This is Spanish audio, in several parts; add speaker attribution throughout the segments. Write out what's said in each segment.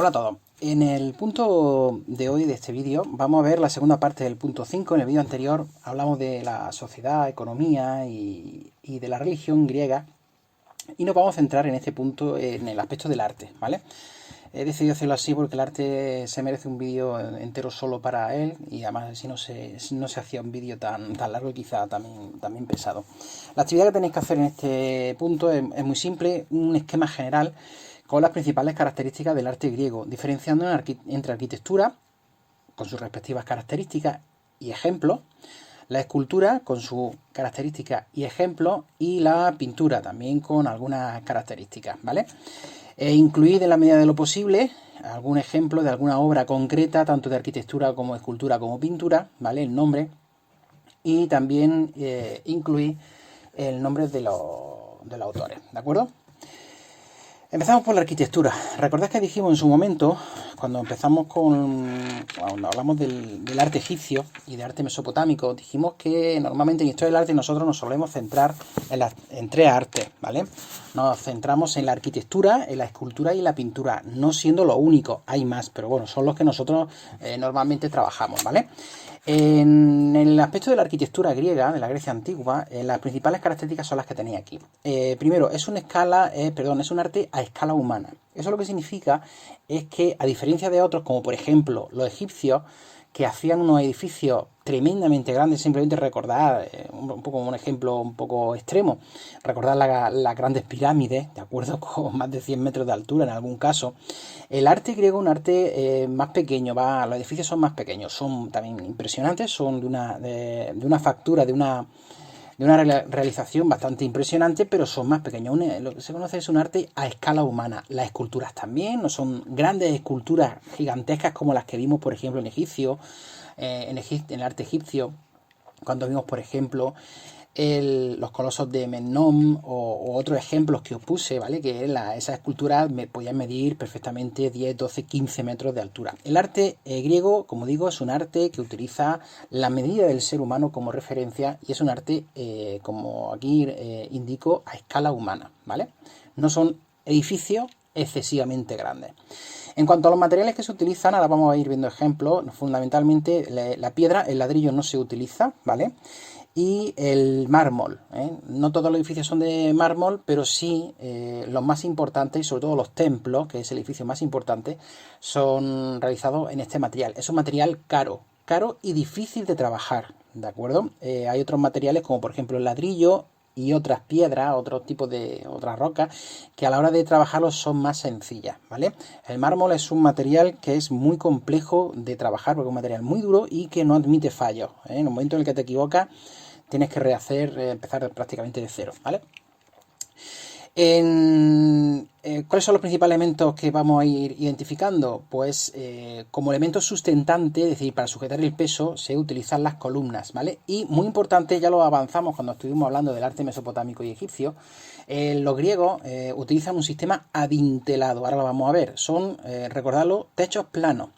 Speaker 1: Hola a todos. En el punto de hoy de este vídeo vamos a ver la segunda parte del punto 5. En el vídeo anterior hablamos de la sociedad, economía y de la religión griega y nos vamos a centrar en este punto en el aspecto del arte, ¿vale? He decidido hacerlo así porque el arte se merece un vídeo entero solo para él y además si no se hacía un vídeo tan largo y quizá también pesado. La actividad que tenéis que hacer en este punto es muy simple, un esquema general con las principales características del arte griego, diferenciando entre arquitectura, con sus respectivas características y ejemplos, la escultura con sus características y ejemplos, y la pintura también con algunas características, ¿vale? Incluir en la medida de lo posible algún ejemplo de alguna obra concreta, tanto de arquitectura como escultura como pintura, ¿vale? El nombre, y también incluir el nombre de los autores, ¿de acuerdo? Empezamos por la arquitectura. Recordad que dijimos en su momento, cuando hablamos del arte egipcio y de arte mesopotámico, dijimos que normalmente en historia del arte nosotros nos solemos centrar en tres artes, ¿vale? Nos centramos en la arquitectura, en la escultura y la pintura, no siendo lo único, hay más, pero bueno, son los que nosotros normalmente trabajamos, ¿vale? En el aspecto de la arquitectura griega, de la Grecia antigua, las principales características son las que tenéis aquí. Primero, es un arte a escala humana. Eso lo que significa es que, a diferencia de otros, como por ejemplo los egipcios, que hacían unos edificios tremendamente grandes, simplemente recordar, un poco un ejemplo un poco extremo, recordar las grandes pirámides, de acuerdo, con más de 100 metros de altura en algún caso. El arte griego es un arte más pequeño, los edificios son más pequeños, son también impresionantes, son de una factura, de una realización bastante impresionante, pero son más pequeños. Lo que se conoce es un arte a escala humana. Las esculturas también, no son grandes esculturas gigantescas como las que vimos, por ejemplo, en el arte egipcio, cuando vimos, por ejemplo, los colosos de Memnón o otros ejemplos que os puse, ¿vale? Que esas esculturas podían medir perfectamente 10, 12, 15 metros de altura. El arte griego, como digo, es un arte que utiliza la medida del ser humano como referencia y es un arte, como aquí indico, a escala humana, ¿vale? No son edificios excesivamente grandes. En cuanto a los materiales que se utilizan, ahora vamos a ir viendo ejemplos. Fundamentalmente la piedra, el ladrillo no se utiliza, ¿vale? Y el mármol, ¿eh? No todos los edificios son de mármol, pero sí los más importantes, y sobre todo los templos, que es el edificio más importante, son realizados en este material. Es un material caro y difícil de trabajar, ¿de acuerdo? Hay otros materiales como por ejemplo el ladrillo y otras piedras, otros tipos de otras rocas, que a la hora de trabajarlos son más sencillas, ¿vale? El mármol es un material que es muy complejo de trabajar porque es un material muy duro y que no admite fallos, ¿eh? En el momento en el que te equivocas tienes que empezar prácticamente de cero, ¿vale? ¿Cuáles son los principales elementos que vamos a ir identificando? Pues como elemento sustentante, es decir, para sujetar el peso, se utilizan las columnas, ¿vale? Y muy importante, ya lo avanzamos cuando estuvimos hablando del arte mesopotámico y egipcio, los griegos utilizan un sistema adintelado, ahora lo vamos a ver, son, recordadlo, techos planos.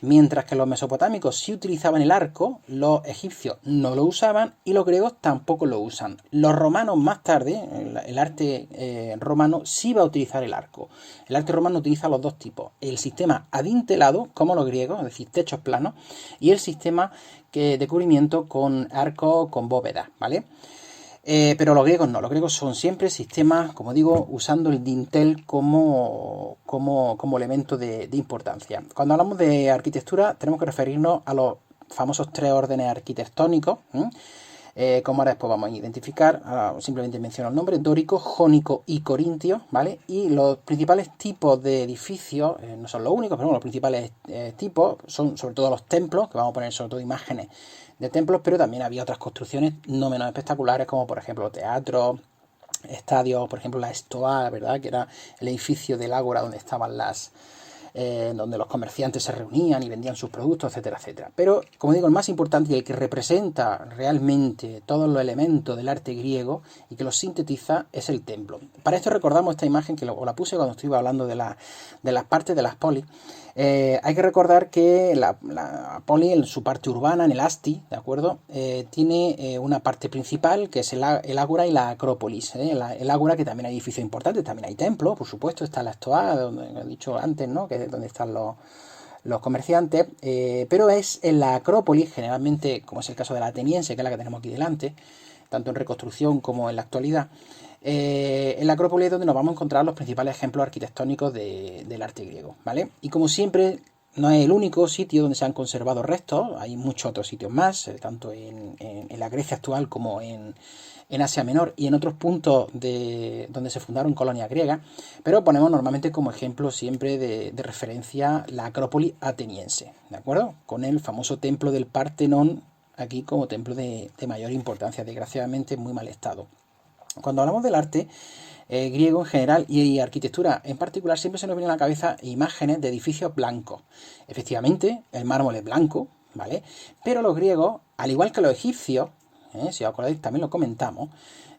Speaker 1: Mientras que los mesopotámicos sí utilizaban el arco, los egipcios no lo usaban y los griegos tampoco lo usan. Los romanos más tarde, el arte romano sí va a utilizar el arco. El arte romano utiliza los dos tipos, el sistema adintelado, como los griegos, es decir, techos planos, y el sistema de cubrimiento con arco con bóveda, ¿vale? Pero los griegos no, los griegos son siempre sistemas, como digo, usando el dintel como elemento de importancia. Cuando hablamos de arquitectura tenemos que referirnos a los famosos tres órdenes arquitectónicos, como ahora después vamos a identificar, simplemente menciono el nombre: dórico, jónico y corintio, ¿vale? Y los principales tipos de edificios, no son los únicos, pero bueno, los principales tipos son sobre todo los templos, que vamos a poner sobre todo imágenes de templos, pero también había otras construcciones no menos espectaculares, como por ejemplo teatros, estadios, por ejemplo la Stoa, ¿verdad? Que era el edificio del ágora donde estaban donde los comerciantes se reunían y vendían sus productos, etcétera, etcétera. Pero, como digo, el más importante y el que representa realmente todos los elementos del arte griego y que los sintetiza es el templo. Para esto recordamos esta imagen que os la puse cuando estuve hablando de las partes de las polis. Hay que recordar que la poli, en su parte urbana, en el asti, ¿de acuerdo? Tiene una parte principal que es el ágora y la acrópolis. El ágora, que también hay edificios importantes, también hay templos, por supuesto, está la Stoa, donde he dicho antes, ¿no? Que donde están los comerciantes, pero es en la Acrópolis, generalmente, como es el caso de la ateniense, que es la que tenemos aquí delante, tanto en reconstrucción como en la actualidad. En la Acrópolis es donde nos vamos a encontrar los principales ejemplos arquitectónicos del arte griego, ¿vale? Y como siempre, no es el único sitio donde se han conservado restos, hay muchos otros sitios más, tanto en la Grecia actual como en Asia Menor y en otros puntos donde se fundaron colonias griegas, pero ponemos normalmente como ejemplo siempre de referencia la Acrópolis ateniense, ¿de acuerdo? Con el famoso templo del Partenón aquí como templo de mayor importancia, desgraciadamente en muy mal estado. Cuando hablamos del arte griego en general y arquitectura en particular, siempre se nos vienen a la cabeza imágenes de edificios blancos. Efectivamente, el mármol es blanco, ¿vale? Pero los griegos, al igual que los egipcios, si os acordáis también lo comentamos,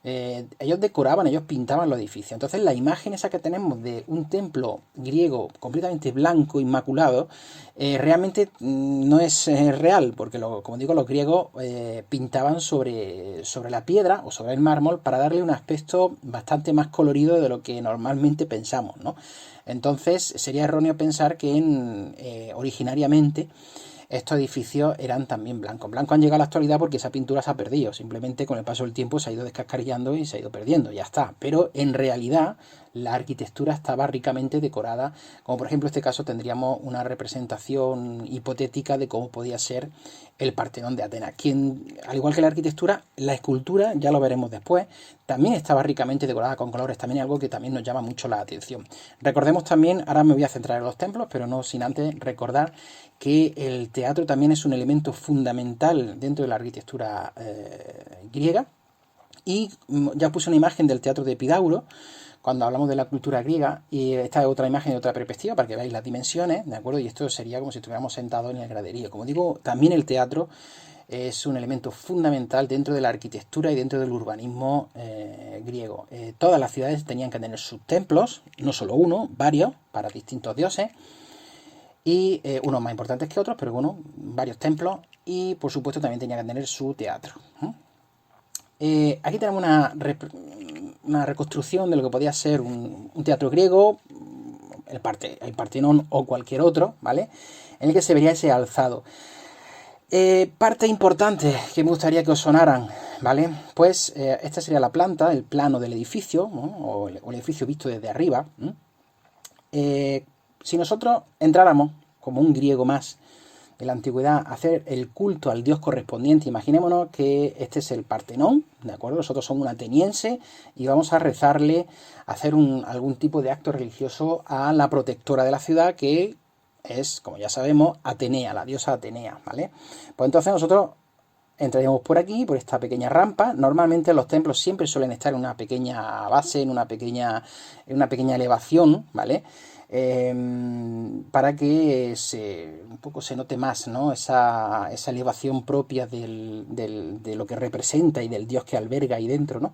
Speaker 1: ellos decoraban, ellos pintaban los edificios. Entonces la imagen esa que tenemos de un templo griego completamente blanco, inmaculado, realmente no es real, porque como digo, los griegos pintaban sobre la piedra o sobre el mármol para darle un aspecto bastante más colorido de lo que normalmente pensamos, ¿no? Entonces sería erróneo pensar que originariamente estos edificios eran también blancos. Blancos han llegado a la actualidad porque esa pintura se ha perdido. Simplemente con el paso del tiempo se ha ido descascarillando y se ha ido perdiendo. Ya está. Pero en realidad la arquitectura estaba ricamente decorada. Como por ejemplo en este caso tendríamos una representación hipotética de cómo podía ser el Partenón de Atenas. Quien, al igual que la arquitectura, la escultura, ya lo veremos después, también estaba ricamente decorada con colores. También es algo que también nos llama mucho la atención. Recordemos también, ahora me voy a centrar en los templos, pero no sin antes recordar que el teatro también es un elemento fundamental dentro de la arquitectura griega. Y ya puse una imagen del teatro de Epidauro cuando hablamos de la cultura griega, y esta es otra imagen de otra perspectiva para que veáis las dimensiones, ¿de acuerdo? Y esto sería como si estuviéramos sentados en el graderío. Como digo, también el teatro es un elemento fundamental dentro de la arquitectura y dentro del urbanismo griego. Todas las ciudades tenían que tener sus templos, no solo uno, varios, para distintos dioses, y unos más importantes que otros, pero bueno, varios templos, y por supuesto también tenía que tener su teatro. Aquí tenemos una reconstrucción de lo que podía ser un teatro griego, el Partenón o cualquier otro, ¿vale? En el que se vería ese alzado. Parte importante que me gustaría que os sonaran, ¿vale? Pues esta sería la planta, el plano del edificio, ¿no? o el edificio visto desde arriba. Si nosotros entráramos como un griego más de la antigüedad a hacer el culto al dios correspondiente, imaginémonos que este es el Partenón, ¿de acuerdo? Nosotros somos un ateniense y vamos a rezarle, a hacer algún tipo de acto religioso a la protectora de la ciudad, que es, como ya sabemos, Atenea, la diosa Atenea, ¿vale? Pues entonces nosotros entraríamos por aquí, por esta pequeña rampa. Normalmente los templos siempre suelen estar en una pequeña base, en una pequeña elevación, ¿vale? Para que un poco se note más, ¿no? Esa elevación propia de lo que representa y del dios que alberga ahí dentro, ¿no?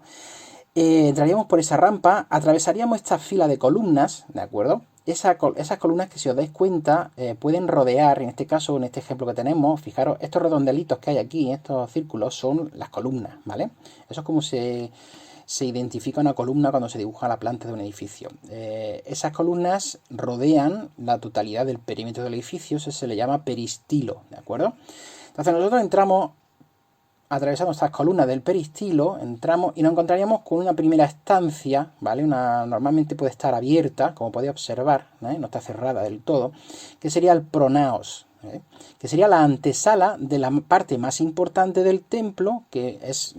Speaker 1: Entraríamos por esa rampa, atravesaríamos esta fila de columnas, ¿de acuerdo? Esas columnas que, si os dais cuenta, pueden rodear, en este caso, en este ejemplo que tenemos, fijaros, estos redondelitos que hay aquí, estos círculos, son las columnas, ¿vale? Eso es como se identifica una columna cuando se dibuja la planta de un edificio. Esas columnas rodean la totalidad del perímetro del edificio, eso se le llama peristilo, ¿de acuerdo? Entonces nosotros entramos, atravesamos estas columnas del peristilo, entramos y nos encontraríamos con una primera estancia, ¿vale? Normalmente puede estar abierta, como podéis observar, ¿eh? No está cerrada del todo, que sería el pronaos, que sería la antesala de la parte más importante del templo, que es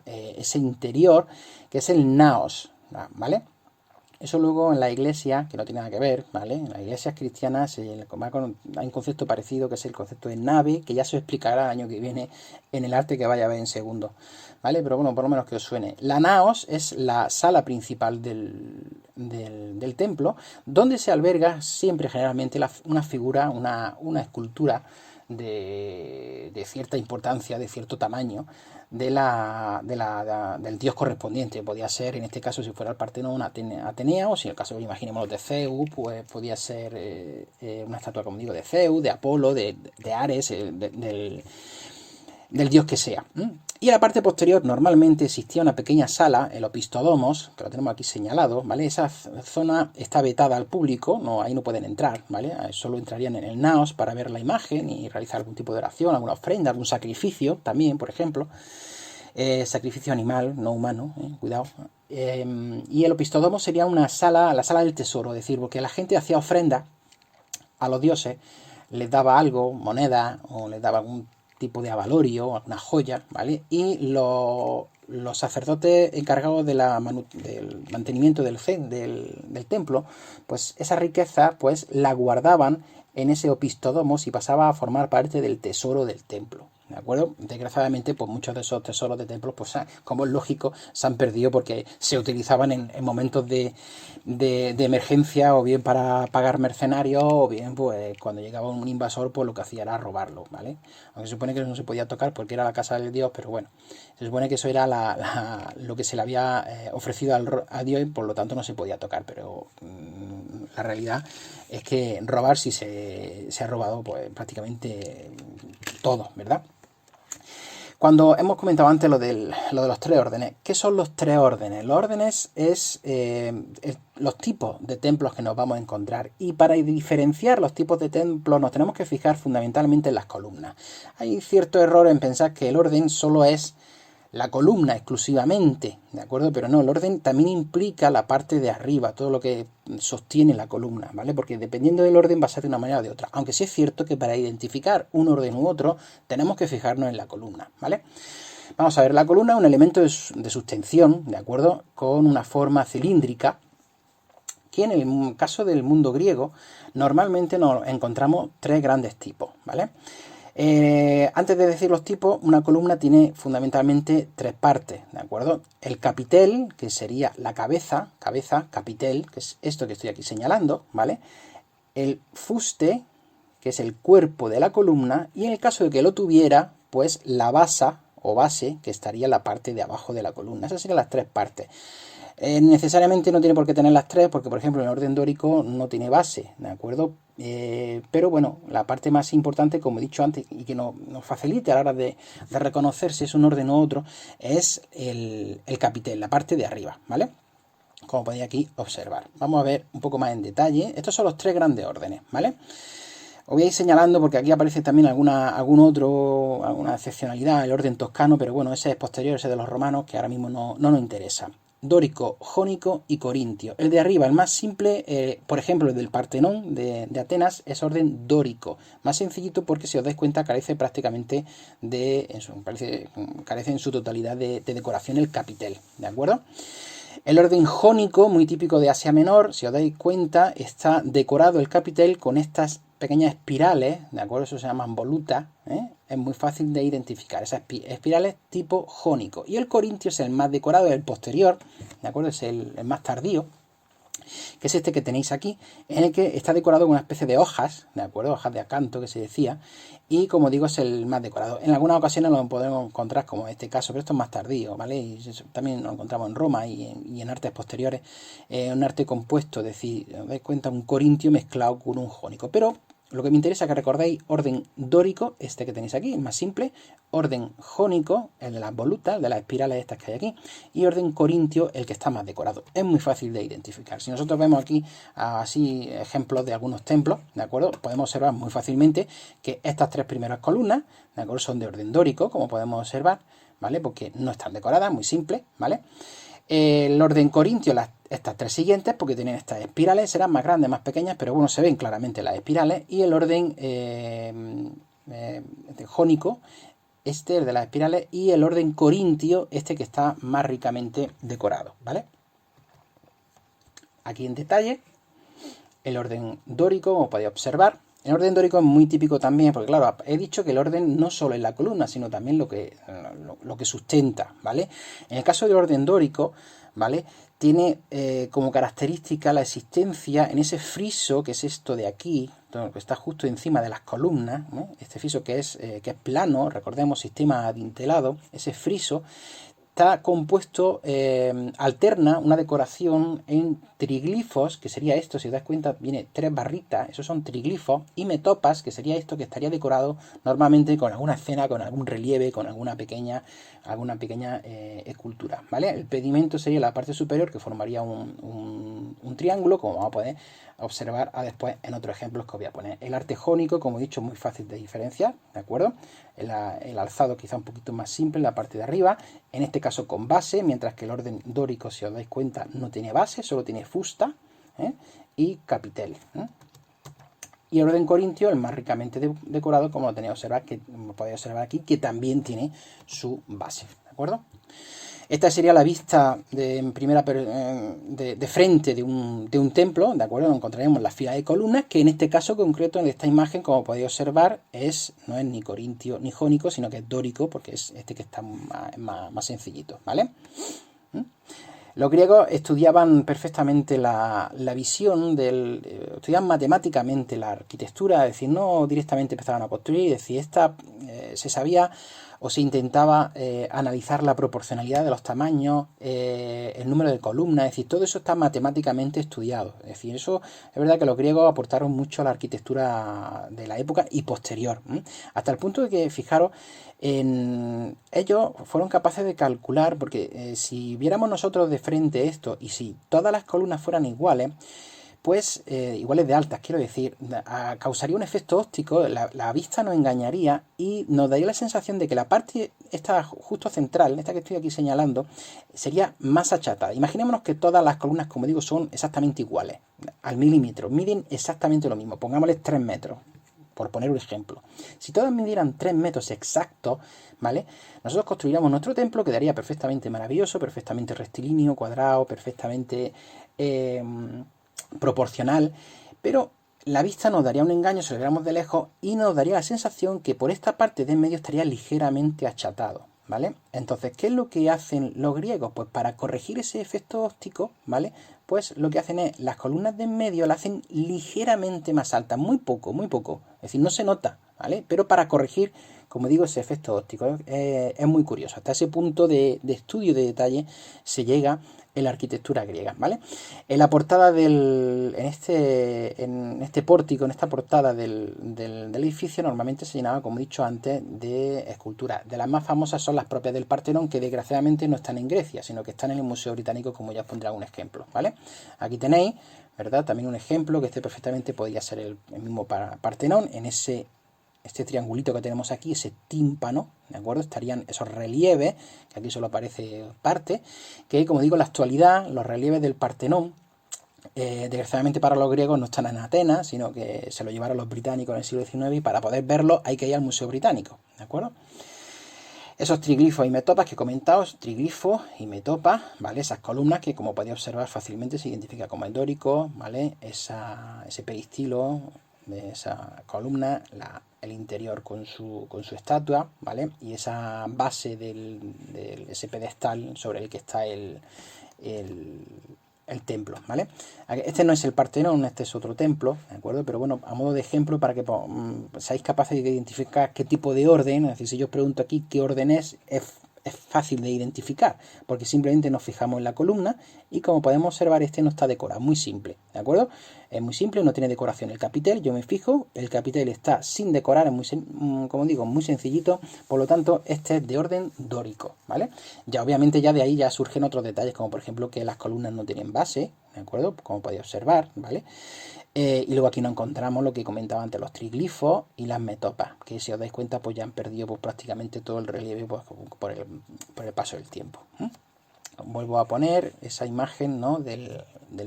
Speaker 1: ese interior, que es el naos, ¿vale? Eso luego en la iglesia, que no tiene nada que ver, ¿vale? En las iglesias cristianas hay un concepto parecido, que es el concepto de nave, que ya se explicará el año que viene en el arte que vaya a ver en segundo, ¿vale? Pero bueno, por lo menos que os suene. La naos es la sala principal del templo, donde se alberga siempre generalmente una figura, una escultura de cierta importancia, de cierto tamaño, del dios correspondiente. Podía ser, en este caso, si fuera el Partenón, Atenea, o si en el caso, imaginemos, de Zeus, pues podía ser una estatua, como digo, de Zeus, de Apolo, de Ares, del dios que sea. Y en la parte posterior normalmente existía una pequeña sala, el opistodomos, que lo tenemos aquí señalado, ¿vale? Esa zona está vetada al público, no, ahí no pueden entrar, ¿vale? Solo entrarían en el naos para ver la imagen y realizar algún tipo de oración, alguna ofrenda, algún sacrificio también, por ejemplo. Sacrificio animal, no humano, cuidado. Y el opistodomos sería una sala, la sala del tesoro, es decir, porque la gente hacía ofrenda a los dioses, les daba algo, moneda, o les daba algún tipo de avalorio, alguna joya, ¿vale? Y los sacerdotes encargados del mantenimiento del templo, pues esa riqueza pues la guardaban en ese opistodomos y pasaba a formar parte del tesoro del templo. ¿De acuerdo? Desgraciadamente, pues muchos de esos tesoros de templos, pues como es lógico, se han perdido porque se utilizaban en momentos de emergencia, o bien para pagar mercenarios, o bien pues cuando llegaba un invasor, pues lo que hacía era robarlo, ¿vale? Aunque se supone que no se podía tocar porque era la casa del dios, pero bueno, se supone que eso era lo que se le había ofrecido a Dios, y por lo tanto no se podía tocar, pero la realidad es que robar sí se ha robado pues prácticamente todo, ¿verdad? Cuando hemos comentado antes lo de los tres órdenes, ¿qué son los tres órdenes? Los órdenes es los tipos de templos que nos vamos a encontrar, y para diferenciar los tipos de templos nos tenemos que fijar fundamentalmente en las columnas. Hay cierto error en pensar que el orden solo es la columna exclusivamente, ¿de acuerdo? Pero no, el orden también implica la parte de arriba, todo lo que sostiene la columna, ¿vale? Porque dependiendo del orden va a ser de una manera o de otra. Aunque sí es cierto que para identificar un orden u otro tenemos que fijarnos en la columna, ¿vale? Vamos a ver, la columna es un elemento de sustención, ¿de acuerdo? Con una forma cilíndrica, que en el caso del mundo griego normalmente nos encontramos tres grandes tipos, ¿vale? Antes de decir los tipos, una columna tiene fundamentalmente tres partes, ¿de acuerdo? El capitel, que sería la cabeza, capitel, que es esto que estoy aquí señalando, ¿vale? El fuste, que es el cuerpo de la columna, y en el caso de que lo tuviera, pues la basa o base, que estaría en la parte de abajo de la columna. Esas serían las tres partes. Necesariamente no tiene por qué tener las tres, porque por ejemplo en el orden dórico no tiene base, ¿de acuerdo? Pero bueno, la parte más importante, como he dicho antes, y que nos facilita a la hora de reconocer si es un orden u otro, es el capitel, la parte de arriba, ¿vale? Como podéis aquí observar. Vamos a ver un poco más en detalle. Estos son los tres grandes órdenes, ¿vale? Os voy a ir señalando porque alguna excepcionalidad, el orden toscano, pero bueno, ese es posterior, ese de los romanos, que ahora mismo no nos interesa. Dórico, jónico y corintio. El de arriba, el más simple, por ejemplo, el del Partenón de Atenas, es orden dórico. Más sencillito porque, si os dais cuenta, carece prácticamente carece en su totalidad de decoración el capitel, ¿de acuerdo? El orden jónico, muy típico de Asia Menor, si os dais cuenta, está decorado el capitel con estas pequeñas espirales, ¿de acuerdo? Eso se llaman volutas, ¿eh? Es muy fácil de identificar, esas espirales tipo jónico. Y el corintio es el más decorado, el posterior, ¿de acuerdo? Es el más tardío, que es este que tenéis aquí, en el que está decorado con una especie de hojas, ¿de acuerdo? Hojas de acanto, que se decía, y como digo, es el más decorado. En algunas ocasiones lo podemos encontrar, como en este caso, pero esto es más tardío, ¿vale? Y también lo encontramos en Roma y en artes posteriores, un arte compuesto, es decir, os dais cuenta, un corintio mezclado con un jónico. Pero lo que me interesa es que recordéis orden dórico, este que tenéis aquí, el más simple, orden jónico, el de las volutas, el de las espirales estas que hay aquí, y orden corintio, el que está más decorado. Es muy fácil de identificar. Si nosotros vemos aquí así ejemplos de algunos templos, ¿de acuerdo? Podemos observar muy fácilmente que estas tres primeras columnas, ¿de acuerdo?, son de orden dórico, como podemos observar, ¿vale? Porque no están decoradas, muy simple, ¿vale? El orden corintio, estas tres siguientes, porque tienen estas espirales, serán más grandes, más pequeñas, pero bueno, se ven claramente las espirales. Y el orden jónico, este, el de las espirales, y el orden corintio, este que está más ricamente decorado, ¿vale? Aquí en detalle, el orden dórico, como podéis observar. El orden dórico es muy típico también, porque claro, he dicho que el orden no solo es la columna, sino también lo que sustenta, ¿vale? En el caso del orden dórico, ¿vale?, tiene como característica la existencia en ese friso, que es esto de aquí, que está justo encima de las columnas, ¿no? Este friso que es plano, recordemos, sistema adintelado, ese friso está compuesto, alterna una decoración en triglifos, que sería esto, si os das cuenta, viene 3 barritas, esos son triglifos, y metopas, que sería esto, que estaría decorado normalmente con alguna escena, con algún relieve, con alguna pequeña escultura, ¿vale? El pedimento sería la parte superior, que formaría un triángulo, como vamos a poder observar después en otros ejemplos que os voy a poner. El arte jónico, como he dicho, muy fácil de diferenciar, ¿de acuerdo? El alzado quizá un poquito más simple en la parte de arriba, en este caso con base, mientras que el orden dórico, si os dais cuenta, no tiene base, solo tiene fusta, y capitel. Y el orden corintio, el más ricamente decorado, como lo tenéis que podéis observar aquí, que también tiene su base, ¿de acuerdo? Esta sería la vista de frente de un templo, ¿de acuerdo? Nos encontraremos la fila de columnas, que en este caso concreto, en esta imagen, como podéis observar, no es ni corintio ni jónico, sino que es dórico, porque es este que está más sencillito, ¿vale? Los griegos estudiaban perfectamente la visión estudiaban matemáticamente la arquitectura, es decir, no directamente empezaban a construir, es decir, se sabía o se intentaba analizar la proporcionalidad de los tamaños, el número de columnas, es decir, todo eso está matemáticamente estudiado. Es decir, eso es verdad que los griegos aportaron mucho a la arquitectura de la época y posterior, hasta el punto de que, fijaros, ellos fueron capaces de calcular, porque si viéramos nosotros de frente esto y si todas las columnas fueran iguales, pues iguales de altas, quiero decir, causaría un efecto óptico, la vista nos engañaría y nos daría la sensación de que la parte esta justo central, esta que estoy aquí señalando, sería más achatada. Imaginémonos que todas las columnas, como digo, son exactamente iguales, al milímetro, miden exactamente lo mismo, pongámosles 3 metros. Por poner un ejemplo. Si todas midieran 3 metros exactos, ¿vale? Nosotros construiríamos nuestro templo, quedaría perfectamente maravilloso, perfectamente rectilíneo, cuadrado, perfectamente proporcional, pero la vista nos daría un engaño si lo viéramos de lejos y nos daría la sensación que por esta parte de en medio estaría ligeramente achatado, ¿vale? Entonces, ¿qué es lo que hacen los griegos? Pues para corregir ese efecto óptico, ¿vale? Pues lo que hacen es, las columnas de en medio las hacen ligeramente más altas, muy poco, es decir, no se nota, ¿vale? Pero para corregir, como digo, ese efecto óptico es muy curioso. Hasta ese punto de estudio de detalle se llega en la arquitectura griega, ¿vale? En la portada en este pórtico, en esta portada del edificio, normalmente se llenaba, como he dicho antes, de esculturas. De las más famosas son las propias del Partenón, que desgraciadamente no están en Grecia, sino que están en el Museo Británico, como ya os pondré algún ejemplo, ¿vale? Aquí tenéis, ¿verdad? También un ejemplo que perfectamente podría ser el mismo Partenón, en este triangulito que tenemos aquí, ese tímpano, ¿de acuerdo? Estarían esos relieves, que aquí solo aparece parte, que como digo, en la actualidad, los relieves del Partenón, desgraciadamente para los griegos no están en Atenas, sino que se lo llevaron los británicos en el siglo XIX y para poder verlo hay que ir al Museo Británico, ¿de acuerdo? Esos triglifos y metopas que he comentado, triglifos y metopas, ¿vale? Esas columnas que, como podéis observar fácilmente, se identifica como el dórico, ¿vale? Ese peristilo de esa columna, el interior con su estatua, ¿vale? Y esa base ese pedestal sobre el que está el templo, ¿vale? Este no es el Partenón, este es otro templo, ¿de acuerdo? Pero bueno, a modo de ejemplo, para que seáis capaces de identificar qué tipo de orden, es decir, si yo os pregunto aquí qué orden es fácil de identificar, porque simplemente nos fijamos en la columna y como podemos observar, este no está decorado, muy simple, ¿de acuerdo? Es muy simple, no tiene decoración el capitel, yo me fijo, el capitel está sin decorar, es como digo, muy sencillito, por lo tanto, este es de orden dórico, ¿vale? Ya obviamente ya de ahí ya surgen otros detalles, como por ejemplo que las columnas no tienen base, ¿de acuerdo? Como podéis observar, ¿vale? Y luego aquí nos encontramos lo que comentaba antes, los triglifos y las metopas, que si os dais cuenta pues ya han perdido pues, prácticamente todo el relieve pues, por el paso del tiempo. Vuelvo a poner esa imagen, ¿no? del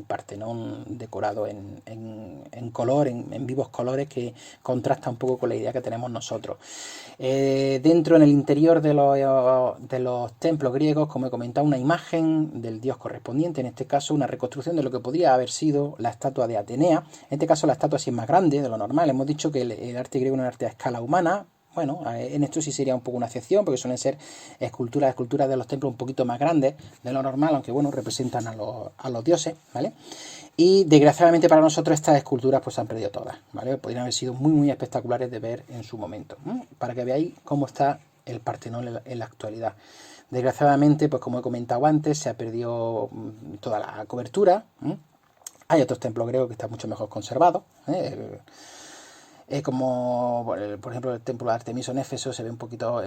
Speaker 1: Partenón decorado en color, en vivos colores, que contrasta un poco con la idea que tenemos nosotros. Dentro, en el interior de los templos griegos, como he comentado, una imagen del dios correspondiente, en este caso una reconstrucción de lo que podría haber sido la estatua de Atenea. En este caso la estatua sí es más grande de lo normal. Hemos dicho que el arte griego es un arte a escala humana. Bueno, en esto sí sería un poco una excepción, porque suelen ser esculturas de los templos un poquito más grandes de lo normal, aunque bueno, representan a los dioses, ¿vale? Y desgraciadamente para nosotros estas esculturas pues se han perdido todas, ¿vale? Podrían haber sido muy, muy espectaculares de ver en su momento, para que veáis cómo está el Partenón en la actualidad. Desgraciadamente, pues como he comentado antes, se ha perdido toda la cobertura. Hay otros templos griegos que están mucho mejor conservados. Como, por ejemplo, el templo de Artemiso en Éfeso se ve un poquito...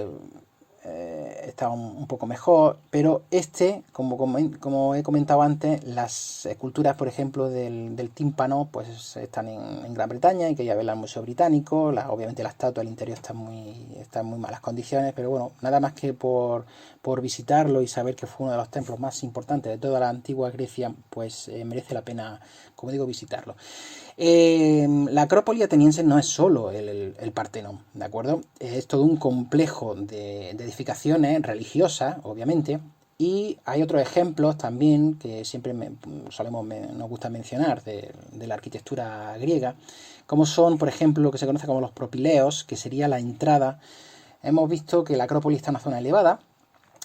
Speaker 1: está un poco mejor, pero como he comentado antes, las esculturas, por ejemplo, del tímpano, pues están en Gran Bretaña, hay que ir a verla al Museo Británico. Obviamente la estatua del interior está en muy malas condiciones, pero bueno, nada más que por visitarlo y saber que fue uno de los templos más importantes de toda la antigua Grecia, pues merece la pena, como digo, visitarlo. La Acrópolis ateniense no es solo el Partenón, ¿de acuerdo? Es todo un complejo de edificaciones religiosas, obviamente, y hay otros ejemplos también que siempre nos gusta mencionar de la arquitectura griega, como son, por ejemplo, lo que se conoce como los propileos, que sería la entrada. Hemos visto que la Acrópolis está en una zona elevada.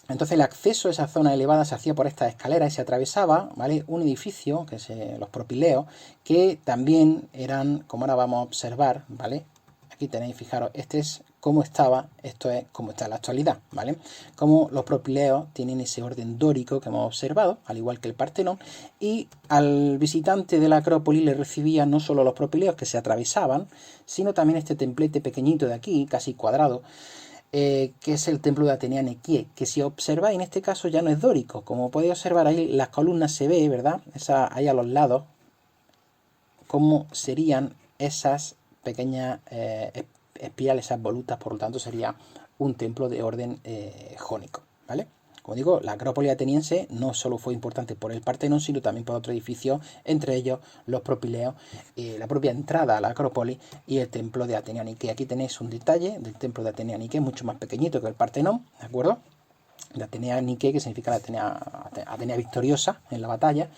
Speaker 1: Entonces el acceso a esa zona elevada se hacía por estas escaleras y se atravesaba, ¿vale?, un edificio, que es los propileos, que también eran, como ahora vamos a observar, ¿vale? Aquí tenéis, fijaros, este es cómo estaba, esto es cómo está en la actualidad, ¿vale? Como los propileos tienen ese orden dórico que hemos observado, al igual que el Partenón, y al visitante de la Acrópolis le recibían no solo los propileos que se atravesaban, sino también este templete pequeñito de aquí, casi cuadrado, que es el templo de Atenea Nequie, que si observáis en este caso ya no es dórico. Como podéis observar ahí, las columnas se ve, ¿verdad? Ahí a los lados, cómo serían esas pequeñas espirales, esas volutas, por lo tanto sería un templo de orden jónico, ¿vale? Como digo, la Acrópolis ateniense no solo fue importante por el Partenón, sino también por otros edificios, entre ellos los propileos, la propia entrada a la Acrópolis y el templo de Atenea Nique. Aquí tenéis un detalle del templo de Atenea Nique, mucho más pequeñito que el Partenón, ¿de acuerdo? La Atenea Nique, que significa la Atenea victoriosa en la batalla.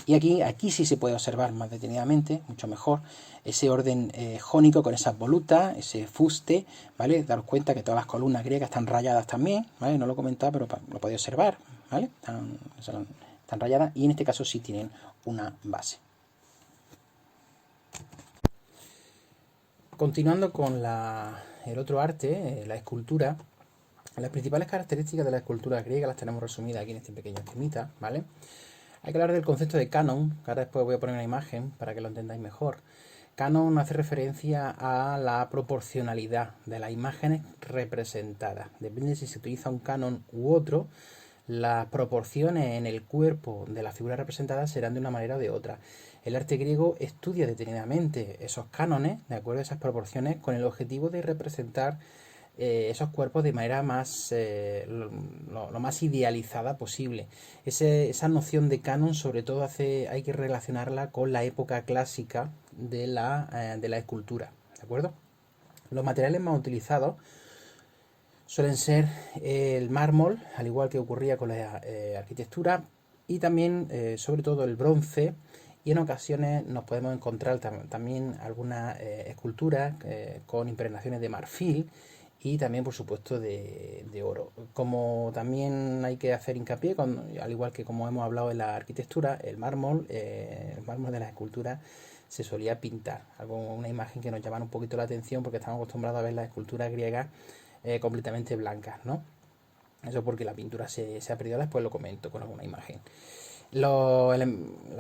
Speaker 1: Y aquí sí se puede observar más detenidamente, mucho mejor, ese orden jónico con esas volutas, ese fuste, ¿vale? Daros cuenta que todas las columnas griegas están rayadas también, ¿vale? No lo he comentado, pero lo podéis observar, ¿vale? Están rayadas y en este caso sí tienen una base. Continuando con el otro arte, la escultura. Las principales características de la escultura griega las tenemos resumidas aquí en este pequeño esquemita, ¿vale? Hay que hablar del concepto de canon, que ahora después voy a poner una imagen para que lo entendáis mejor. Canon hace referencia a la proporcionalidad de las imágenes representadas. Depende si se utiliza un canon u otro, las proporciones en el cuerpo de las figuras representadas serán de una manera o de otra. El arte griego estudia detenidamente esos cánones, de acuerdo a esas proporciones, con el objetivo de representar esos cuerpos de manera más lo más idealizada posible. Esa noción de canon sobre todo hay que relacionarla con la época clásica de la escultura, ¿de acuerdo? Los materiales más utilizados suelen ser el mármol, al igual que ocurría con la arquitectura, y también sobre todo el bronce, y en ocasiones nos podemos encontrar también algunas esculturas con impregnaciones de marfil y también por supuesto de oro. Como también hay que hacer hincapié, al igual que como hemos hablado en la arquitectura, el mármol de las esculturas se solía pintar, una imagen que nos llama un poquito la atención porque estamos acostumbrados a ver las esculturas griegas completamente blancas, ¿no? Eso porque la pintura se ha perdido, después lo comento con alguna imagen. Las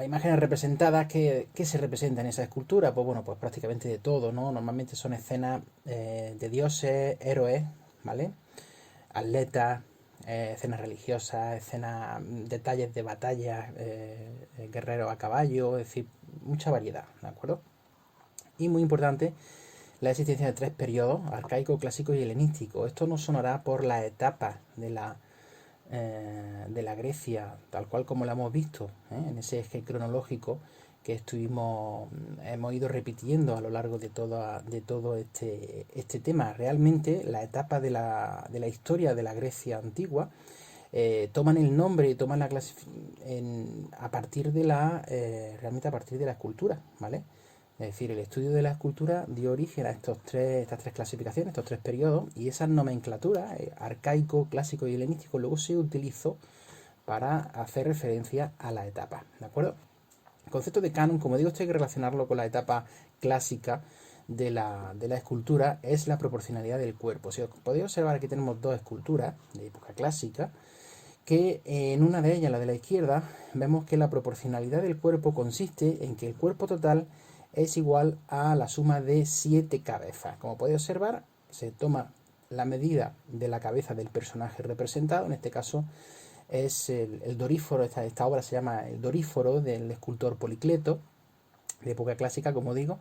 Speaker 1: imágenes representadas, ¿qué se representa en esa escultura? Pues bueno, pues prácticamente de todo, ¿no? Normalmente son escenas de dioses, héroes, ¿vale? Atletas, escenas religiosas, detalles de batallas, guerreros a caballo, es decir, mucha variedad, ¿de acuerdo? Y muy importante, la existencia de 3 periodos, arcaico, clásico y helenístico. Esto nos sonará por las etapas de la Grecia, tal cual como la hemos visto, en ese eje cronológico que hemos ido repitiendo a lo largo de todo este tema. Realmente la etapa de la historia de la Grecia antigua toman el nombre y toman la clasificación realmente a partir de la escultura, ¿vale? Es decir, el estudio de la escultura dio origen a estas tres clasificaciones, estos 3 periodos, y esa nomenclatura, arcaico, clásico y helenístico, luego se utilizó para hacer referencia a la etapa, ¿de acuerdo? El concepto de canon, como digo, esto hay que relacionarlo con la etapa clásica de la escultura, es la proporcionalidad del cuerpo. Si os podéis observar, aquí tenemos 2 esculturas de época clásica, que en una de ellas, la de la izquierda, vemos que la proporcionalidad del cuerpo consiste en que el cuerpo total es igual a la suma de 7 cabezas. Como podéis observar, se toma la medida de la cabeza del personaje representado, en este caso es el Doríforo. Esta obra se llama El Doríforo, del escultor Policleto, de época clásica, como digo,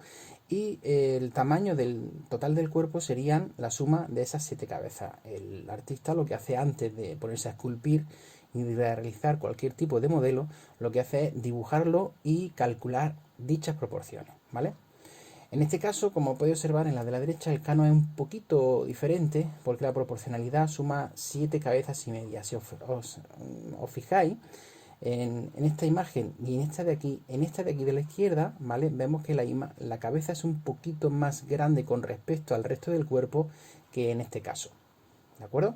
Speaker 1: y el tamaño del total del cuerpo serían la suma de esas 7 cabezas. El artista lo que hace antes de ponerse a esculpir y de realizar cualquier tipo de modelo, lo que hace es dibujarlo y calcular dichas proporciones, ¿vale? En este caso, como podéis observar en la de la derecha, el cano es un poquito diferente porque la proporcionalidad suma 7 cabezas y media. Si os fijáis, en esta imagen y en esta de aquí de la izquierda, ¿vale? Vemos que la cabeza es un poquito más grande con respecto al resto del cuerpo que en este caso, ¿de acuerdo?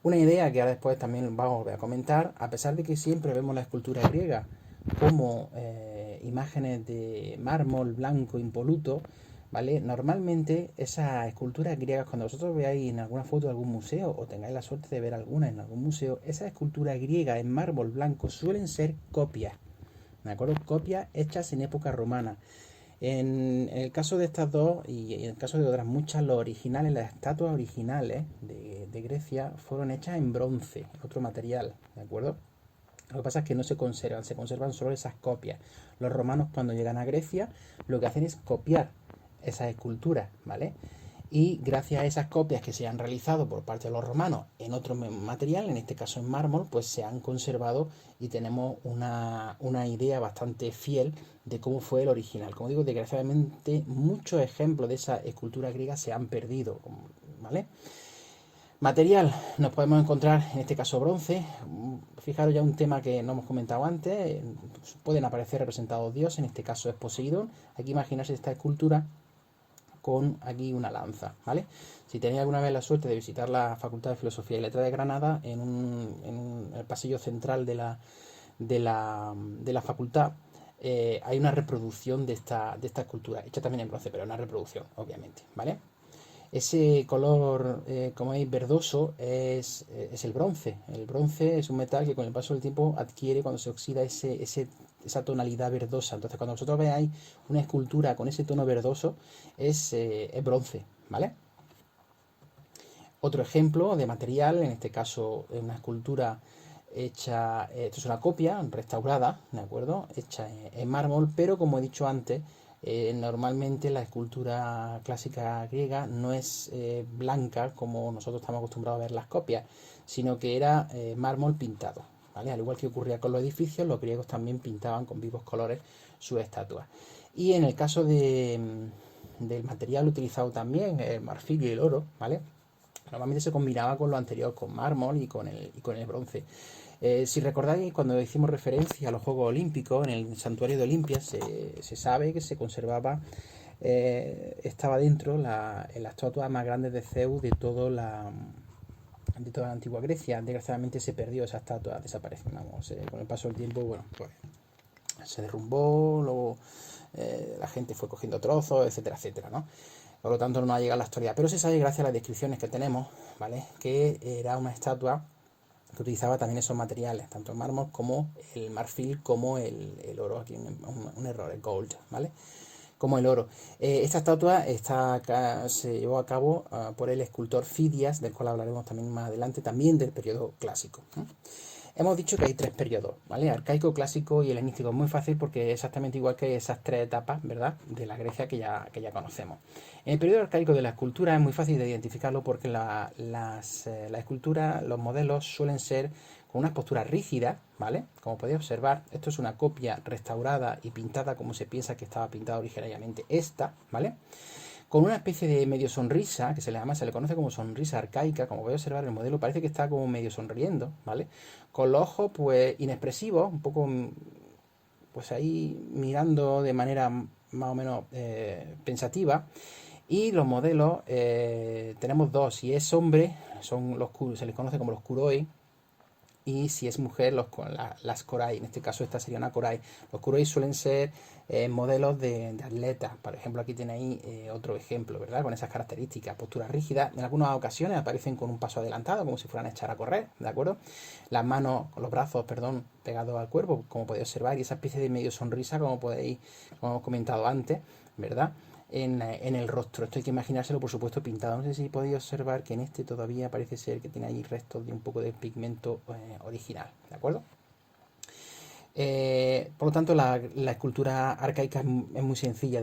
Speaker 1: Una idea que ahora después también vamos a comentar, a pesar de que siempre vemos la escultura griega como imágenes de mármol blanco impoluto, ¿vale? Normalmente esas esculturas griegas, cuando vosotros veáis en alguna foto de algún museo o tengáis la suerte de ver alguna en algún museo, esas esculturas griegas en mármol blanco suelen ser copias, ¿de acuerdo? Copias hechas en época romana. En el caso de estas dos y en el caso de otras muchas, los originales, las estatuas originales de Grecia fueron hechas en bronce, otro material, ¿de acuerdo? Lo que pasa es que no se conservan solo esas copias. Los romanos, cuando llegan a Grecia, lo que hacen es copiar esas esculturas, ¿vale? Y gracias a esas copias que se han realizado por parte de los romanos en otro material, en este caso en mármol, pues se han conservado y tenemos una idea bastante fiel de cómo fue el original. Como digo, desgraciadamente muchos ejemplos de esa escultura griega se han perdido, ¿vale? Material, nos podemos encontrar en este caso bronce. Fijaros ya un tema que no hemos comentado antes, pueden aparecer representados dioses, en este caso es Poseidón. Aquí imaginarse esta escultura con aquí una lanza, ¿vale? Si tenéis alguna vez la suerte de visitar la Facultad de Filosofía y Letras de Granada, en el pasillo central de la facultad, hay una reproducción de esta escultura, hecha también en bronce, pero una reproducción, obviamente, ¿vale? Ese color, como veis, verdoso es el bronce. El bronce es un metal que con el paso del tiempo adquiere, cuando se oxida, esa tonalidad verdosa. Entonces, cuando vosotros veáis una escultura con ese tono verdoso, es bronce, ¿vale? Otro ejemplo de material, en este caso una escultura hecha, esto es una copia restaurada, ¿de acuerdo? Hecha en mármol, pero como he dicho antes, normalmente la escultura clásica griega no es blanca como nosotros estamos acostumbrados a ver las copias, sino que era mármol pintado, ¿vale? Al igual que ocurría con los edificios, los griegos también pintaban con vivos colores sus estatuas. Y en el caso del material utilizado también, el marfil y el oro, ¿vale? Normalmente se combinaba con lo anterior, con mármol y con el bronce. Si recordáis, cuando hicimos referencia a los Juegos Olímpicos, en el santuario de Olimpia se sabe que se conservaba, estaba dentro la estatua más grande de Zeus de toda la antigua Grecia. Desgraciadamente se perdió esa estatua, desapareció. Con el paso del tiempo, bueno, pues se derrumbó, luego la gente fue cogiendo trozos, etcétera, etcétera, ¿no? Por lo tanto no ha llegado a la historia, pero se sabe gracias a las descripciones que tenemos, ¿vale? Que era una estatua que utilizaba también esos materiales, tanto el mármol como el marfil, como el oro. Aquí un error, el gold, ¿vale? Como el oro. Esta estatua se llevó a cabo por el escultor Fidias, del cual hablaremos también más adelante, también del periodo clásico. Hemos dicho que hay 3 periodos, ¿vale? Arcaico, clásico y helenístico. Es muy fácil porque es exactamente igual que esas 3 etapas, ¿verdad?, de la Grecia que ya conocemos. En el periodo arcaico de la escultura es muy fácil de identificarlo porque la escultura, los modelos suelen ser con unas posturas rígidas, ¿vale? Como podéis observar, esto es una copia restaurada y pintada como se piensa que estaba pintada originariamente esta, ¿vale? Con una especie de medio sonrisa, que se le conoce como sonrisa arcaica. Como podéis observar, el modelo parece que está como medio sonriendo, ¿vale? Con los ojos, pues, inexpresivos, un poco, pues ahí mirando de manera más o menos pensativa. Y los modelos, tenemos 2, si es hombre, se les conoce como los kuroi, y si es mujer, las Korai. En este caso esta sería una Korai. Los Korai suelen ser modelos de atletas. Por ejemplo, aquí tenéis otro ejemplo, ¿verdad? Con esas características, postura rígida. En algunas ocasiones aparecen con un paso adelantado, como si fueran a echar a correr, ¿de acuerdo? Las manos, los brazos, perdón, pegados al cuerpo, como podéis observar, y esa especie de medio sonrisa, como hemos comentado antes, ¿verdad? En el rostro. Esto hay que imaginárselo, por supuesto, pintado. No sé si podéis observar que en este todavía parece ser que tiene ahí restos de un poco de pigmento original, ¿de acuerdo? Por lo tanto, la escultura arcaica es muy sencilla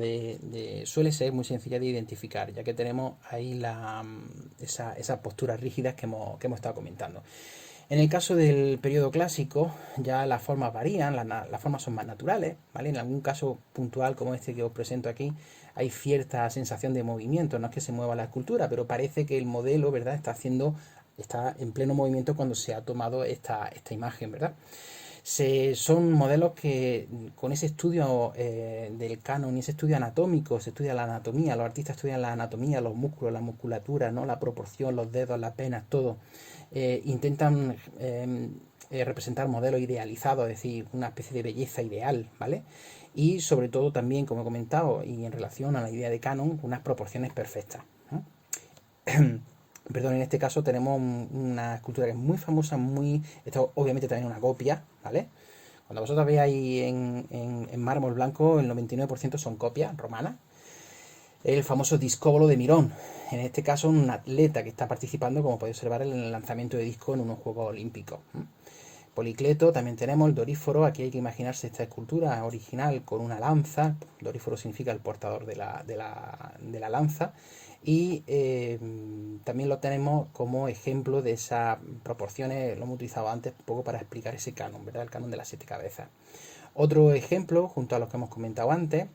Speaker 1: suele ser muy sencilla de identificar, ya que tenemos ahí esas posturas rígidas que hemos estado comentando. En el caso del periodo clásico, ya las formas varían, las formas son más naturales, ¿vale? En algún caso puntual como este que os presento aquí, hay cierta sensación de movimiento, no es que se mueva la escultura, pero parece que el modelo, ¿verdad?, está en pleno movimiento cuando se ha tomado esta imagen, ¿verdad? Son modelos que con ese estudio del canon y ese estudio anatómico, se estudia la anatomía, los artistas estudian la anatomía, los músculos, la musculatura, ¿no?, la proporción, los dedos, las venas, todo. Intentan representar modelos idealizados, es decir, una especie de belleza ideal, ¿vale? Y sobre todo también, como he comentado, y en relación a la idea de canon, unas proporciones perfectas, ¿no? Perdón, en este caso tenemos una escultura que es muy famosa, esto obviamente también una copia, ¿vale? Cuando vosotros veáis en mármol blanco, el 99% son copias romanas. El famoso discóbolo de Mirón. En este caso, un atleta que está participando, como podéis observar, en el lanzamiento de disco en unos Juegos Olímpicos. Policleto, también tenemos el Doríforo. Aquí hay que imaginarse esta escultura original con una lanza. Doríforo significa el portador de la lanza. Y también lo tenemos como ejemplo de esas proporciones, lo hemos utilizado antes un poco para explicar ese canon, ¿verdad? El canon de las 7 cabezas. Otro ejemplo, junto a los que hemos comentado antes,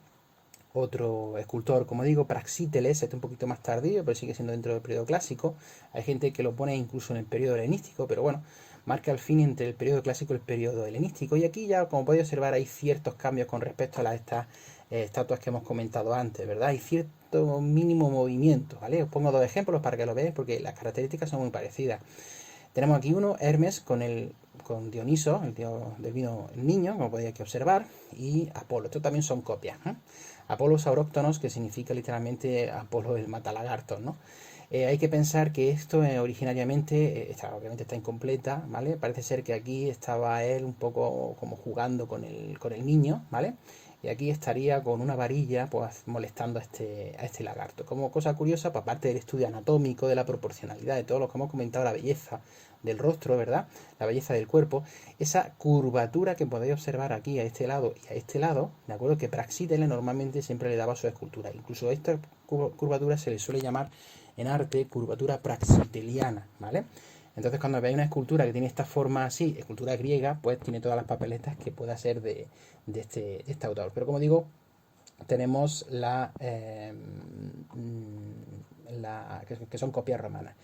Speaker 1: otro escultor, como digo, Praxíteles, este un poquito más tardío, pero sigue siendo dentro del periodo clásico. Hay gente que lo pone incluso en el periodo helenístico, pero bueno, marca el fin entre el periodo clásico y el periodo helenístico. Y aquí ya, como podéis observar, hay ciertos cambios con respecto a estas estatuas que hemos comentado antes, ¿verdad? Hay cierto mínimo movimiento, ¿vale? Os pongo dos ejemplos para que lo veáis, porque las características son muy parecidas. Tenemos aquí uno, Hermes, con Dioniso, el dios del vino, el niño, como podéis aquí observar, y Apolo. Estos también son copias, ¿eh? Apolo Sauróctonos, que significa literalmente Apolo el matalagartos, ¿no? Hay que pensar que esto originariamente, obviamente está incompleta, ¿vale? Parece ser que aquí estaba él un poco como jugando con el niño, ¿vale? Y aquí estaría con una varilla, pues molestando a este lagarto. Como cosa curiosa, pues aparte del estudio anatómico, de la proporcionalidad, de todo lo que hemos comentado, la belleza del rostro, ¿verdad?, la belleza del cuerpo, esa curvatura que podéis observar aquí a este lado y a este lado, ¿de acuerdo?, que Praxíteles normalmente siempre le daba a su escultura. Incluso esta curvatura se le suele llamar en arte curvatura praxiteliana, ¿vale? Entonces, cuando veis una escultura que tiene esta forma así, escultura griega, pues tiene todas las papeletas que pueda ser de este autor. Pero como digo, tenemos que son copias romanas.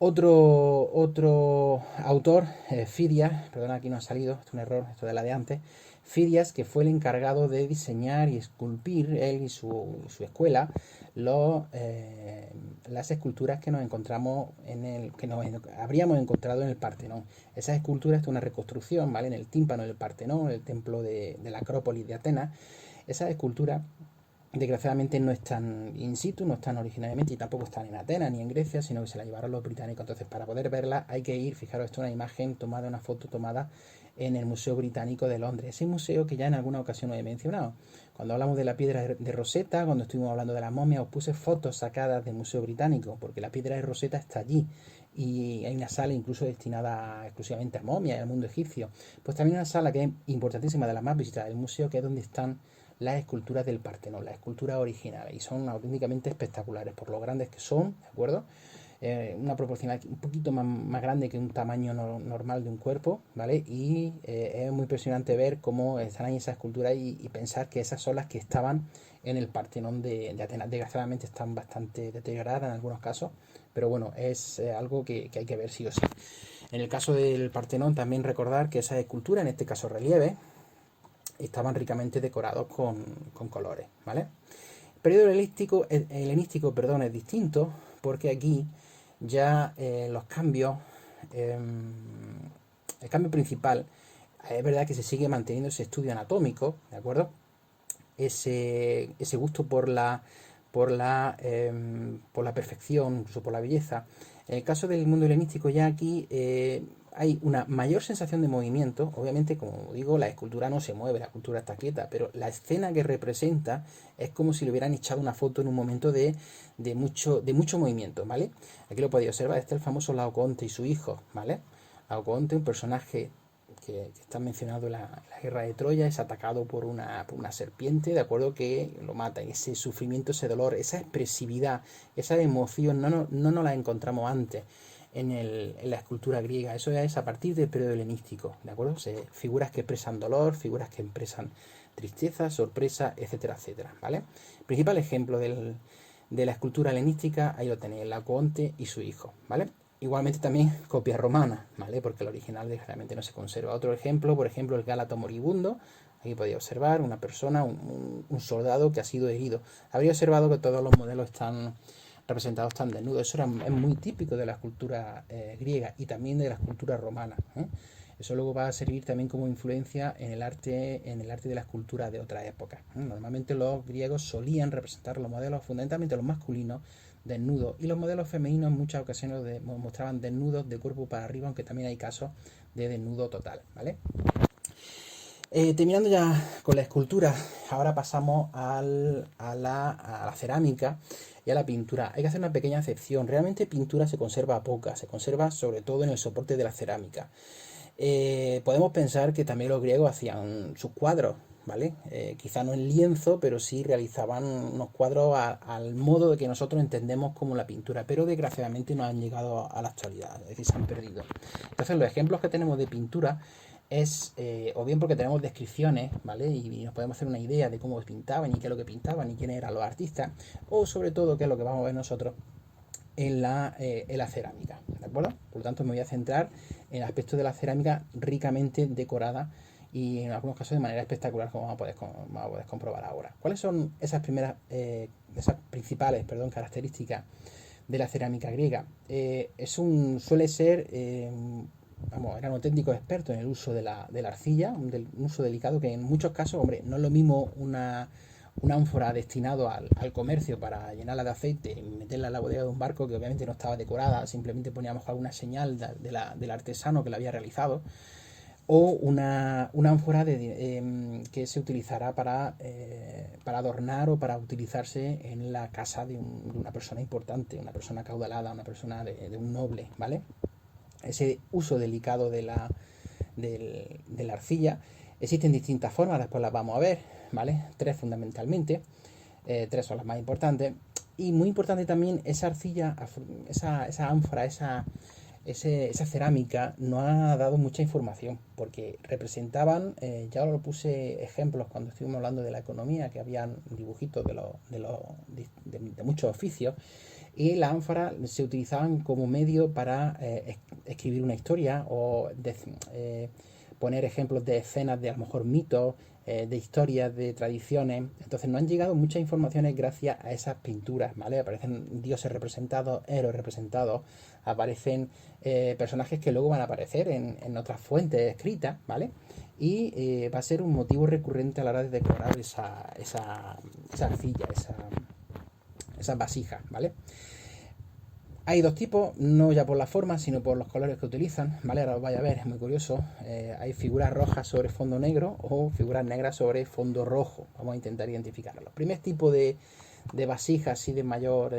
Speaker 1: Otro autor, Fidias, perdona, aquí no ha salido, esto es un error, esto de la de antes. Fidias, que fue el encargado de diseñar y esculpir, él y su escuela, las esculturas que nos encontramos que nos habríamos encontrado en el Partenón. Esas esculturas, esto es una reconstrucción, ¿vale?, en el tímpano del Partenón, el templo de la Acrópolis de Atenas. Esas esculturas desgraciadamente no están in situ, no están originariamente y tampoco están en Atenas ni en Grecia, sino que se la llevaron los británicos. Entonces, para poder verla hay que ir, fijaros, esto es una imagen tomada, una foto tomada en el Museo Británico de Londres. Ese museo que ya en alguna ocasión os he mencionado. Cuando hablamos de la piedra de Rosetta, cuando estuvimos hablando de las momias, os puse fotos sacadas del Museo Británico, porque la piedra de Rosetta está allí. Y hay una sala incluso destinada exclusivamente a momias y al mundo egipcio. Pues también una sala que es importantísima, de las más visitadas del museo, que es donde están las esculturas del Partenón, las esculturas originales, y son auténticamente espectaculares por lo grandes que son, ¿de acuerdo? Una proporción un poquito más grande que un tamaño normal de un cuerpo, ¿vale? Y es muy impresionante ver cómo están ahí esas esculturas y pensar que esas son las que estaban en el Partenón de Atenas. Desgraciadamente están bastante deterioradas en algunos casos, pero bueno, es algo que hay que ver sí o sí. En el caso del Partenón también recordar que esas esculturas, en este caso relieve, estaban ricamente decorados con colores, ¿vale? El periodo helenístico, perdón, es distinto, porque aquí ya los cambios El cambio principal es verdad que se sigue manteniendo ese estudio anatómico, ¿de acuerdo? Ese gusto por la perfección, incluso por la belleza. En el caso del mundo helenístico ya aquí hay una mayor sensación de movimiento. Obviamente, como digo, la escultura no se mueve, la escultura está quieta, pero la escena que representa es como si le hubieran echado una foto en un momento de mucho movimiento, ¿vale? Aquí lo podéis observar, este es el famoso Laocoonte y su hijo, ¿vale? Laocoonte, un personaje que está mencionado en la guerra de Troya, es atacado por una serpiente, de acuerdo, que lo mata. Ese sufrimiento, ese dolor, esa expresividad, esa emoción, no nos la encontramos antes en la escultura griega. Eso es a partir del periodo helenístico, ¿de acuerdo? Figuras que expresan dolor, figuras que expresan tristeza, sorpresa, etcétera, etcétera, ¿vale? Principal ejemplo de la escultura helenística, ahí lo tenéis, Laocoonte y su hijo, ¿vale? Igualmente también copia romana, ¿vale? Porque el original desgraciadamente no se conserva. Otro ejemplo, por ejemplo, el Gálato moribundo. Aquí podéis observar una persona, un soldado que ha sido herido. Habría observado que todos los modelos están representados tan desnudos. Eso es muy típico de la escultura griega y también de la escultura romana, ¿eh? Eso luego va a servir también como influencia en el arte de la escultura de otras épocas. Normalmente los griegos solían representar los modelos, fundamentalmente los masculinos, desnudos, y los modelos femeninos en muchas ocasiones mostraban desnudos de cuerpo para arriba, aunque también hay casos de desnudo total, ¿vale? Terminando ya con la escultura, ahora pasamos a la cerámica y a la pintura. Hay que hacer una pequeña excepción. Realmente pintura se conserva poca, se conserva sobre todo en el soporte de la cerámica. Podemos pensar que también los griegos hacían sus cuadros, ¿vale? Quizá no en lienzo, pero sí realizaban unos cuadros al modo de que nosotros entendemos como la pintura, pero desgraciadamente no han llegado a la actualidad, es decir, se han perdido. Entonces los ejemplos que tenemos de pintura es o bien porque tenemos descripciones, ¿vale? Y nos podemos hacer una idea de cómo pintaban y qué es lo que pintaban y quiénes eran los artistas, o sobre todo qué es lo que vamos a ver nosotros en la cerámica, ¿de acuerdo? Por lo tanto me voy a centrar en aspectos de la cerámica ricamente decorada y en algunos casos de manera espectacular, como vamos a poder comprobar ahora. ¿Cuáles son esas principales características de la cerámica griega? Suele ser, eran auténticos expertos en el uso de la arcilla, un uso delicado que en muchos casos, hombre, no es lo mismo una ánfora destinado al comercio para llenarla de aceite y meterla en la bodega de un barco, que obviamente no estaba decorada, simplemente poníamos alguna señal del artesano que la había realizado, o una ánfora que se utilizará para adornar o para utilizarse en la casa de una persona importante, una persona acaudalada, una persona de un noble, ¿vale? Ese uso delicado de la arcilla. Existen distintas formas, después las vamos a ver, ¿vale? Tres fundamentalmente, tres son las más importantes. Y muy importante también esa arcilla, esa ánfora, esa cerámica nos ha dado mucha información, porque representaban, ya lo puse ejemplos cuando estuvimos hablando de la economía, que habían dibujitos de muchos oficios, y las ánforas se utilizaban como medio para escribir una historia o poner ejemplos de escenas de a lo mejor mitos, de historias, de tradiciones. Entonces nos han llegado muchas informaciones gracias a esas pinturas, ¿vale? Aparecen dioses representados, héroes representados, aparecen personajes que luego van a aparecer en otras fuentes escritas, ¿vale? Y va a ser un motivo recurrente a la hora de decorar esa arcilla, esas vasijas, ¿vale? Hay dos tipos, no ya por la forma, sino por los colores que utilizan, ¿vale? Ahora os vais a ver, es muy curioso. Hay figuras rojas sobre fondo negro o figuras negras sobre fondo rojo. Vamos a intentar identificarlo. El primer tipo de vasijas y de mayor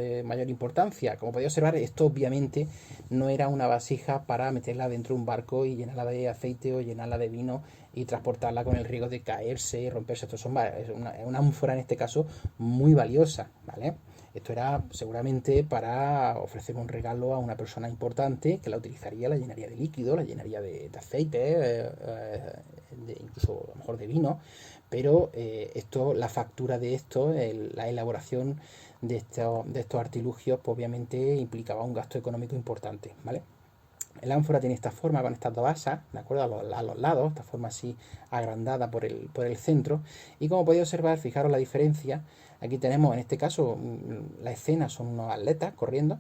Speaker 1: importancia, como podéis observar, esto obviamente no era una vasija para meterla dentro de un barco y llenarla de aceite o llenarla de vino y transportarla con el riesgo de caerse y romperse. Esto es una ánfora, en este caso, muy valiosa, ¿vale? Esto era seguramente para ofrecer un regalo a una persona importante que la utilizaría, la llenaría de líquido, la llenaría de aceite, incluso a lo mejor de vino, pero la factura de esto, la elaboración de estos artilugios, pues obviamente implicaba un gasto económico importante, ¿vale? El ánfora tiene esta forma con estas dos asas, ¿de acuerdo? A los lados, esta forma así agrandada por el centro. Y como podéis observar, fijaros la diferencia. Aquí tenemos, en este caso, la escena son unos atletas corriendo,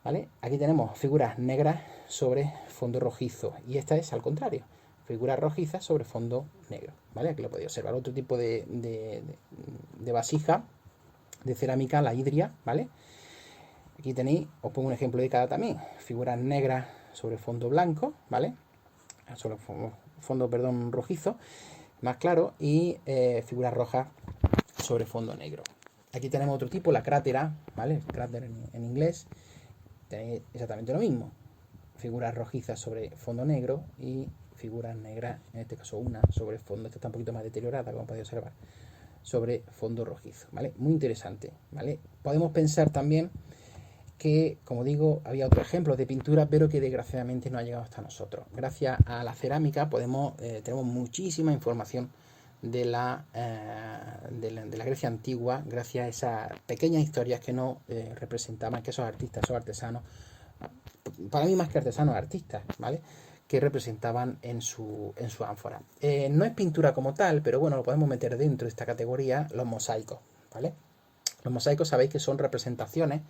Speaker 1: ¿vale? Aquí tenemos figuras negras sobre fondo rojizo y esta es al contrario, figuras rojizas sobre fondo negro, ¿vale? Aquí lo podéis observar. Otro tipo de vasija de cerámica, la hidria, ¿vale? Aquí tenéis, os pongo un ejemplo de cada también, figuras negras sobre fondo blanco, ¿vale? Sobre fondo, perdón, rojizo, más claro, y figuras rojas sobre fondo negro. Aquí tenemos otro tipo, la crátera, ¿vale? El cráter en inglés, tenéis exactamente lo mismo, figuras rojizas sobre fondo negro y figuras negras, en este caso una sobre fondo, esta está un poquito más deteriorada, como podéis observar, sobre fondo rojizo, ¿vale? Muy interesante, ¿vale? Podemos pensar también que, como digo, había otros ejemplos de pintura, pero que desgraciadamente no ha llegado hasta nosotros. Gracias a la cerámica tenemos muchísima información de la Grecia antigua, gracias a esas pequeñas historias que nos representaban, que esos artistas, esos artesanos, para mí más que artesanos, artistas, ¿vale?, que representaban en su ánfora. No es pintura como tal, pero bueno, lo podemos meter dentro de esta categoría, los mosaicos, ¿vale? Los mosaicos sabéis que son representaciones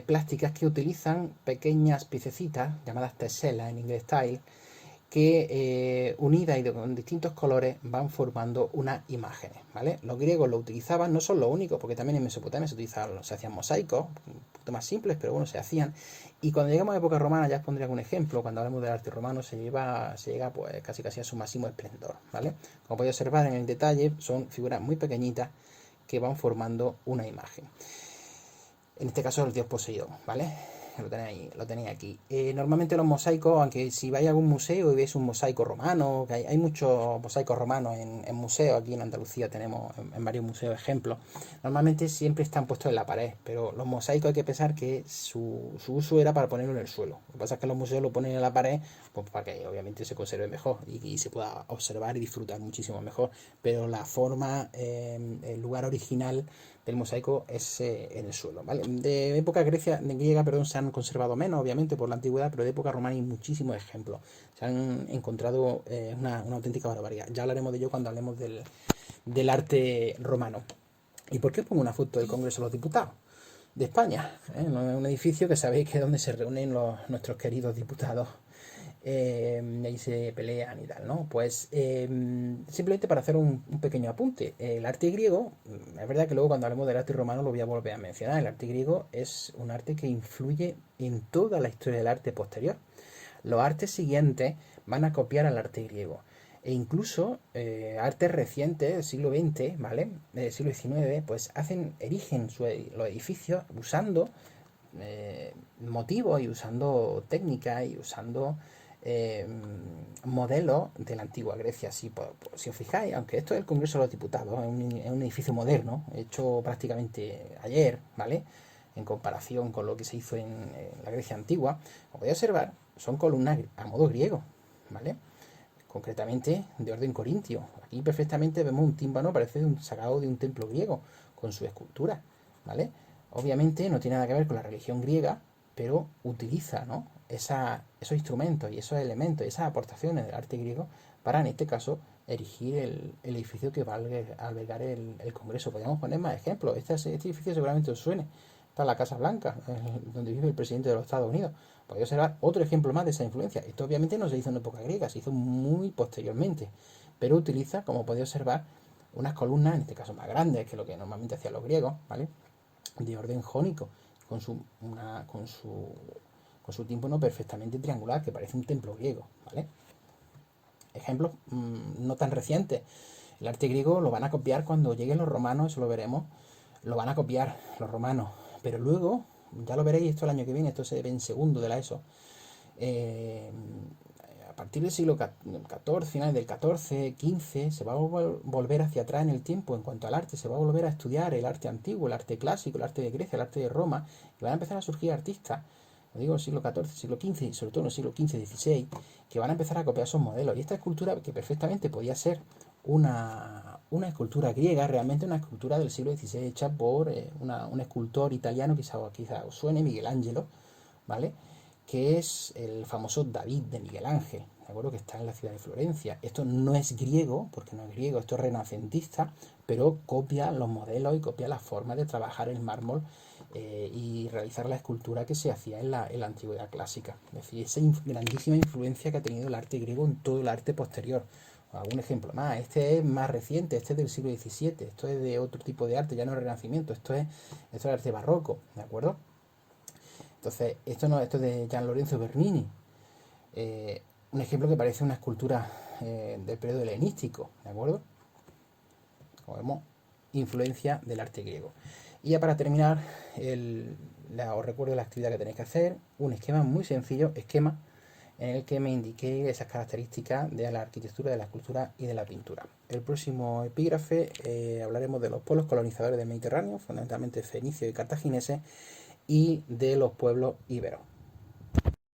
Speaker 1: plásticas que utilizan pequeñas piececitas, llamadas teselas en inglés tile, que unidas y con distintos colores van formando unas imágenes, ¿vale? Los griegos lo utilizaban, no son los únicos, porque también en Mesopotamia se hacían mosaicos, un poquito más simples, pero bueno, se hacían. Y cuando llegamos a la época romana, ya os pondré algún ejemplo, cuando hablamos del arte romano se llega pues casi a su máximo esplendor, ¿vale? Como podéis observar en el detalle, son figuras muy pequeñitas que van formando una imagen. En este caso el dios Poseidón, ¿vale? Lo tenéis aquí. Normalmente los mosaicos, aunque si vais a algún museo y veis un mosaico romano, que hay muchos mosaicos romanos en museos, aquí en Andalucía tenemos en varios museos ejemplos, normalmente siempre están puestos en la pared, pero los mosaicos hay que pensar que su uso era para ponerlo en el suelo. Lo que pasa es que los museos lo ponen en la pared pues para que obviamente se conserve mejor y se pueda observar y disfrutar muchísimo mejor, pero la forma, el lugar original del mosaico es en el suelo, ¿vale? De época griega, se han conservado menos, obviamente, por la antigüedad, pero de época romana hay muchísimos ejemplos. Se han encontrado una auténtica barbaridad. Ya hablaremos de ello cuando hablemos del arte romano. ¿Y por qué pongo una foto del Congreso de los Diputados de España? Un edificio que sabéis que es donde se reúnen nuestros queridos diputados. Ahí se pelean y tal, ¿no? Pues simplemente para hacer un pequeño apunte, el arte griego, es verdad que luego cuando hablemos del arte romano lo voy a volver a mencionar, el arte griego es un arte que influye en toda la historia del arte posterior. Los artes siguientes van a copiar al arte griego. E incluso artes recientes del siglo XX, ¿vale? Del siglo XIX, pues erigen los edificios usando motivos y usando técnicas y usando modelos de la antigua Grecia. Si os fijáis, aunque esto es el Congreso de los Diputados, es un edificio moderno, hecho prácticamente ayer, ¿vale? En comparación con lo que se hizo en la Grecia antigua, como podéis observar, son columnas a modo griego, ¿vale? Concretamente de orden corintio. Aquí perfectamente vemos un tímpano, parece sacado de un templo griego, con su escultura, ¿vale? Obviamente no tiene nada que ver con la religión griega, pero utiliza, ¿no?, esos instrumentos y esos elementos y esas aportaciones del arte griego para, en este caso, erigir el edificio que va a albergar el Congreso. Podríamos poner más ejemplos. Este edificio seguramente os suene. Está la Casa Blanca, donde vive el presidente de los Estados Unidos. Podría observar otro ejemplo más de esa influencia. Esto obviamente no se hizo en época griega, se hizo muy posteriormente, pero utiliza, como podéis observar, unas columnas, en este caso más grandes que lo que normalmente hacían los griegos, ¿vale?, de orden jónico, con su tímpano perfectamente triangular, que parece un templo griego, ¿vale? Ejemplos no tan recientes. El arte griego lo van a copiar cuando lleguen los romanos, eso lo veremos, lo van a copiar los romanos, pero luego, ya lo veréis esto el año que viene, esto se ve en segundo de la ESO, a partir del siglo XIV, finales del XIV, XV, se va a volver hacia atrás en el tiempo en cuanto al arte, se va a volver a estudiar el arte antiguo, el arte clásico, el arte de Grecia, el arte de Roma, y van a empezar a surgir artistas, lo digo, en el siglo XIV, siglo XV, y sobre todo en el siglo XV, XVI, que van a empezar a copiar esos modelos. Y esta escultura, que perfectamente podía ser una escultura griega, realmente una escultura del siglo XVI hecha por un escultor italiano, quizá os suene, Miguel Ángelo, ¿vale?, que es el famoso David de Miguel Ángel. ¿de acuerdo? Que está en la ciudad de Florencia. Esto no es griego, porque no es griego, esto es renacentista, pero copia los modelos y copia las formas de trabajar el mármol y realizar la escultura que se hacía en la antigüedad clásica. Es decir, esa grandísima influencia que ha tenido el arte griego en todo el arte posterior. Algún ejemplo más, este es más reciente, este es del siglo XVII, esto es de otro tipo de arte, ya no es renacimiento, esto es arte barroco, ¿de acuerdo? Entonces, esto es de Gian Lorenzo Bernini, un ejemplo que parece una escultura del periodo helenístico, ¿de acuerdo? Como vemos, influencia del arte griego. Y ya para terminar, os recuerdo la actividad que tenéis que hacer, un esquema muy sencillo, esquema en el que me indiqué esas características de la arquitectura, de la escultura y de la pintura. El próximo epígrafe hablaremos de los pueblos colonizadores del Mediterráneo, fundamentalmente fenicios y cartagineses, y de los pueblos íberos.